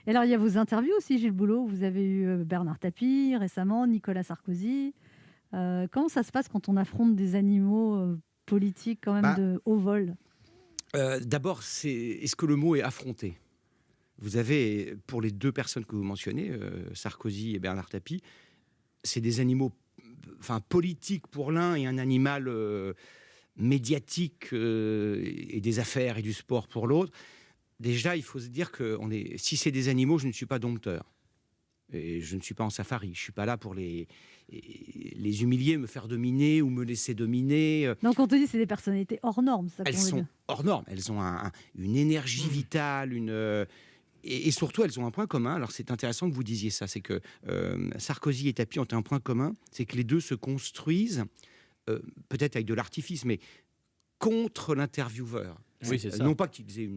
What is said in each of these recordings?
Et alors, il y a vos interviews aussi, Gilles Boulot. Vous avez eu Bernard Tapie récemment, Nicolas Sarkozy. Comment ça se passe quand on affronte des animaux politiques quand même Bah, de haut vol? D'abord, est-ce que le mot est affronté? Vous avez, pour les deux personnes que vous mentionnez, Sarkozy et Bernard Tapie, c'est des animaux politiques pour l'un et un animal médiatique et des affaires et du sport pour l'autre. Déjà, il faut se dire que si c'est des animaux, je ne suis pas dompteur. Et je ne suis pas en safari. Je ne suis pas là pour les humilier, me faire dominer ou me laisser dominer. Donc, on te dit c'est des personnalités hors normes, ça qu'on Elles veut sont dire. hors normes. Elles ont une énergie vitale, et surtout, elles ont un point commun. Alors, c'est intéressant que vous disiez ça. C'est que Sarkozy et Tapie ont un point commun. C'est que les deux se construisent, peut-être avec de l'artifice, mais contre l'intervieweur. Oui, c'est ça. Non pas qu'ils aient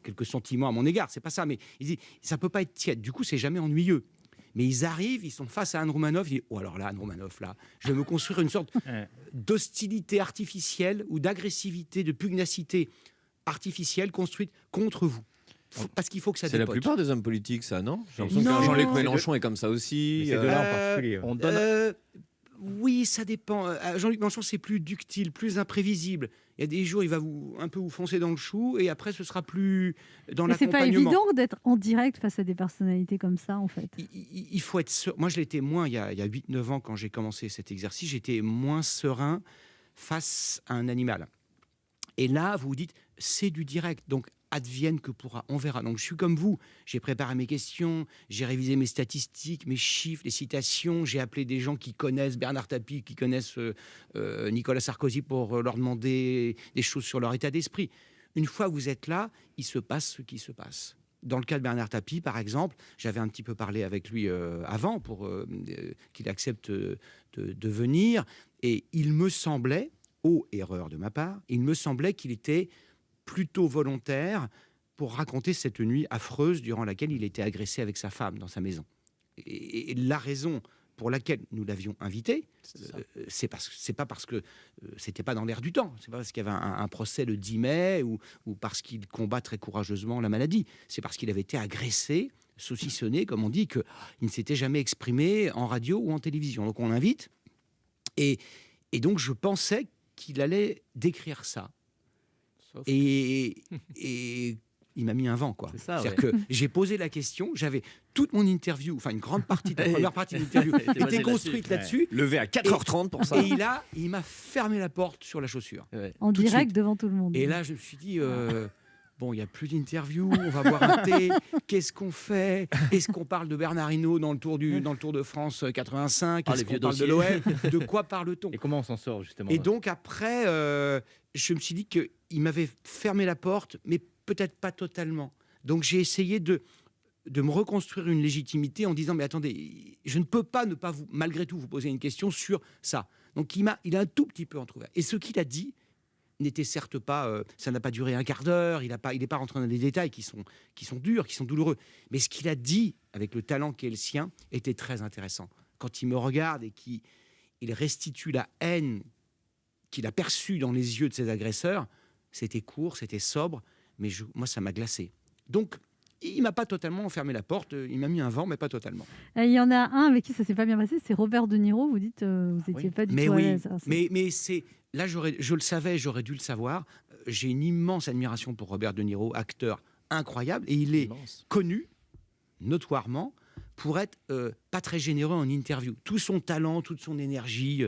quelques sentiments à mon égard, c'est pas ça, mais ils disent ça peut pas être tiède. Du coup, c'est jamais ennuyeux. Mais ils arrivent, ils sont face à Anne Romanoff, ils disent oh alors là, Anne Romanoff, là, je vais me construire une sorte d'hostilité artificielle ou d'agressivité, de pugnacité artificielle construite contre vous. Parce qu'il faut que ça C'est la dépote. plupart des hommes politiques, ça, non? J'ai l'impression Non. que Jean-Luc Mélenchon est comme ça aussi. C'est de là en particulier. On donne... Oui, ça dépend. Jean-Luc Mélenchon, c'est plus ductile, plus imprévisible. Il y a des jours, il va un peu vous foncer dans le chou, et après, ce sera plus dans Mais c'est pas l'accompagnement. évident d'être en direct face à des personnalités comme ça, en fait. Il faut être serein. Moi, je l'étais moins il y a 8-9 ans quand j'ai commencé cet exercice. J'étais moins serein face à un animal. Et là, vous vous dites, c'est du direct. Donc, advienne que pourra, on verra. Donc, je suis comme vous. J'ai préparé mes questions, j'ai révisé mes statistiques, mes chiffres, les citations. J'ai appelé des gens qui connaissent Bernard Tapie, qui connaissent Nicolas Sarkozy pour leur demander des choses sur leur état d'esprit. Une fois que vous êtes là, il se passe ce qui se passe. Dans le cas de Bernard Tapie, par exemple, j'avais un petit peu parlé avec lui avant pour qu'il accepte de venir. Et il me semblait, erreur de ma part, il me semblait qu'il était plutôt volontaire pour raconter cette nuit affreuse durant laquelle il était agressé avec sa femme dans sa maison. Et la raison pour laquelle nous l'avions invité, c'est pas parce que c'était pas dans l'air du temps, c'est pas parce qu'il y avait un procès le 10 mai ou parce qu'il combat très courageusement la maladie, c'est parce qu'il avait été agressé, saucissonné, comme on dit, qu'il ne s'était jamais exprimé en radio ou en télévision. Donc on l'invite, et donc je pensais qu'il allait décrire ça. Et il m'a mis un vent, quoi. C'est-à-dire que j'ai posé la question, j'avais toute mon interview, enfin une grande partie de la première partie de l'interview était construite là-dessus. Levé à 4h30 pour ça. Et il m'a fermé la porte sur la chaussure. En Tout de direct suite. devant tout le monde. Et là, je me suis dit, bon, il n'y a plus d'interview, on va boire un thé, qu'est-ce qu'on fait? Est-ce qu'on parle de Bernard Hinault dans le Tour de France 85? Est-ce qu'on parle de l'OM? De quoi parle-t-on? Et comment on s'en sort, justement? Et donc après, je me suis dit qu'il m'avait fermé la porte, mais peut-être pas totalement. Donc j'ai essayé de me reconstruire une légitimité en disant, mais attendez, je ne peux pas ne pas malgré tout vous poser une question sur ça. Donc il a un tout petit peu entrouvert. Et ce qu'il a dit n'était certes pas, ça n'a pas duré un quart d'heure, il n'est pas rentré dans des détails qui sont durs, qui sont douloureux. Mais ce qu'il a dit, avec le talent qui est le sien, était très intéressant. Quand il me regarde et qu'il restitue la haine qu'il a perçue dans les yeux de ses agresseurs, c'était court, c'était sobre, mais moi, ça m'a glacé. Donc, il ne m'a pas totalement fermé la porte, il m'a mis un vent, mais pas totalement. Il y en a un avec qui ça ne s'est pas bien passé, c'est Robert De Niro. Vous dites vous n'étiez pas du tout à l'aise. Mais c'est... Là, je le savais, j'aurais dû le savoir. J'ai une immense admiration pour Robert De Niro, acteur incroyable, et il est connu, notoirement, pour être pas très généreux en interview. Tout son talent, toute son énergie,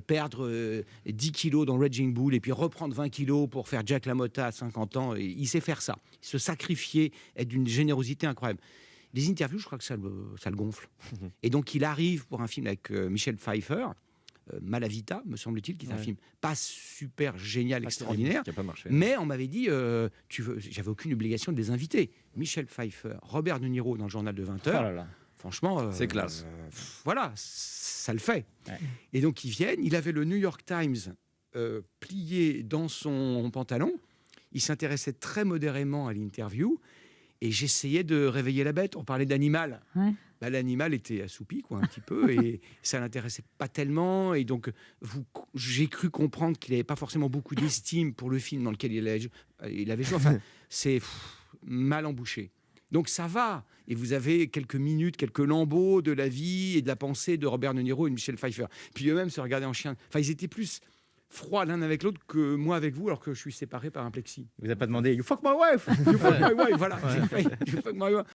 perdre 10 kilos dans Raging Bull et puis reprendre 20 kilos pour faire Jack LaMotta à 50 ans, il sait faire ça. Se sacrifier, être d'une générosité incroyable. Les interviews, je crois que ça le gonfle. Et donc, il arrive pour un film avec Michel Pfeiffer, Malavita, me semble-t-il, qui est un film pas super génial, extraordinaire, qui a pas marché, mais on m'avait dit, j'avais aucune obligation de les inviter. Michel Pfeiffer, Robert De Niro dans le journal de 20h, franchement, c'est classe. Voilà, ça le fait. Ouais. Et donc ils viennent, il avait le New York Times plié dans son pantalon, il s'intéressait très modérément à l'interview, et j'essayais de réveiller la bête. On parlait d'animal. Ouais. Bah, l'animal était assoupi, quoi, un petit peu, et ça l'intéressait pas tellement. Et donc, j'ai cru comprendre qu'il n'avait pas forcément beaucoup d'estime pour le film dans lequel il avait joué. Enfin, c'est mal embouché. Donc ça va. Et vous avez quelques minutes, quelques lambeaux de la vie et de la pensée de Robert De Niro et de Michel Pfeiffer. Puis eux-mêmes se regardaient en chien. Enfin, ils étaient plus froids l'un avec l'autre que moi avec vous, alors que je suis séparé par un plexi. Vous n'avez pas demandé You fuck my wife. You fuck my wife, voilà. J'ai fait, You fuck my wife.